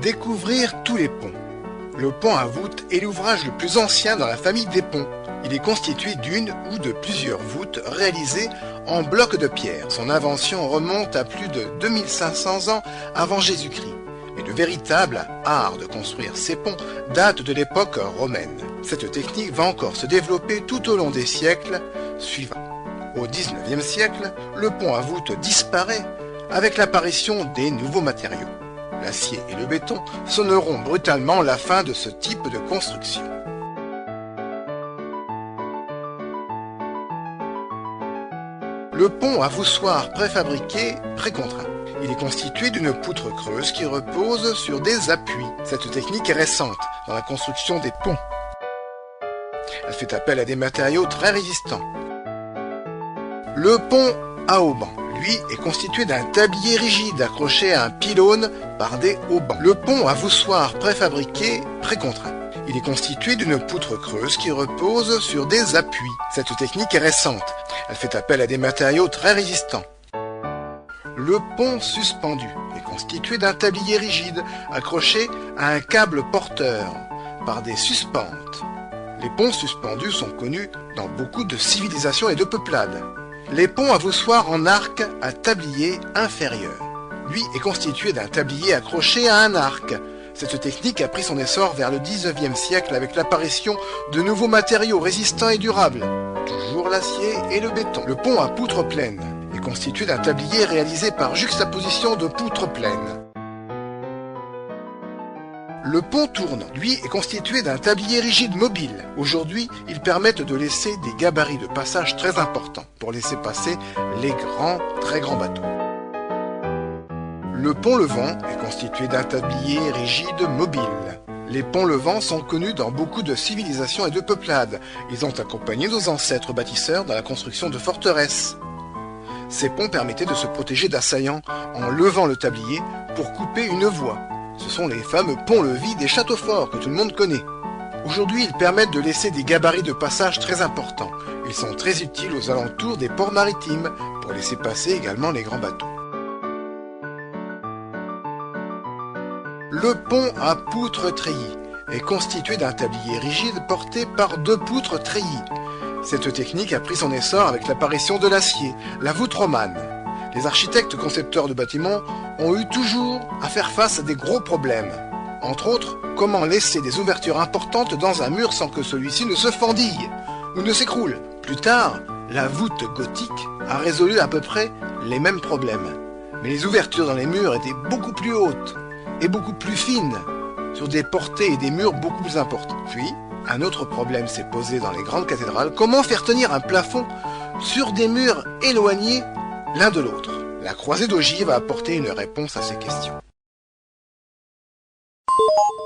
Découvrir tous les ponts. Le pont à voûte est l'ouvrage le plus ancien dans la famille des ponts. Il est constitué d'une ou de plusieurs voûtes réalisées en blocs de pierre. Son invention remonte à plus de 2500 ans avant Jésus-Christ. Mais le véritable art de construire ces ponts date de l'époque romaine. Cette technique va encore se développer tout au long des siècles suivants. Au XIXe siècle, le pont à voûte disparaît avec l'apparition des nouveaux matériaux. L'acier et le béton sonneront brutalement la fin de ce type de construction. Le pont à voussoir préfabriqué, précontraint. Il est constitué d'une poutre creuse qui repose sur des appuis. Cette technique est récente dans la construction des ponts. Elle fait appel à des matériaux très résistants. Le pont à haubans, lui, est constitué d'un tablier rigide accroché à un pylône par des haubans. Le pont à voussoir préfabriqué, précontraint. Il est constitué d'une poutre creuse qui repose sur des appuis. Cette technique est récente. Elle fait appel à des matériaux très résistants. Le pont suspendu est constitué d'un tablier rigide accroché à un câble porteur par des suspentes. Les ponts suspendus sont connus dans beaucoup de civilisations et de peuplades. Les ponts à voussoir en arc à tablier inférieur. Lui est constitué d'un tablier accroché à un arc. Cette technique a pris son essor vers le XIXe siècle avec l'apparition de nouveaux matériaux résistants et durables. Toujours l'acier et le béton. Le pont à poutre pleine est constitué d'un tablier réalisé par juxtaposition de poutres pleines. Le pont tournant, lui, est constitué d'un tablier rigide mobile. Aujourd'hui, ils permettent de laisser des gabarits de passage très importants pour laisser passer les très grands bateaux. Le pont levant est constitué d'un tablier rigide mobile. Les ponts levants sont connus dans beaucoup de civilisations et de peuplades. Ils ont accompagné nos ancêtres bâtisseurs dans la construction de forteresses. Ces ponts permettaient de se protéger d'assaillants en levant le tablier pour couper une voie. Ce sont les fameux ponts-levis des châteaux forts que tout le monde connaît. Aujourd'hui, ils permettent de laisser des gabarits de passage très importants. Ils sont très utiles aux alentours des ports maritimes pour laisser passer également les grands bateaux. Le pont à poutre treillis est constitué d'un tablier rigide porté par deux poutres treillis. Cette technique a pris son essor avec l'apparition de l'acier, la voûte romane. Les architectes concepteurs de bâtiments ont eu toujours à faire face à des gros problèmes. Entre autres, comment laisser des ouvertures importantes dans un mur sans que celui-ci ne se fendille ou ne s'écroule. Plus tard, la voûte gothique a résolu à peu près les mêmes problèmes. Mais les ouvertures dans les murs étaient beaucoup plus hautes et beaucoup plus fines, sur des portées et des murs beaucoup plus importants. Puis, un autre problème s'est posé dans les grandes cathédrales. Comment faire tenir un plafond sur des murs éloignés l'un de l'autre? La croisée d'ogives a apporté une réponse à ces questions.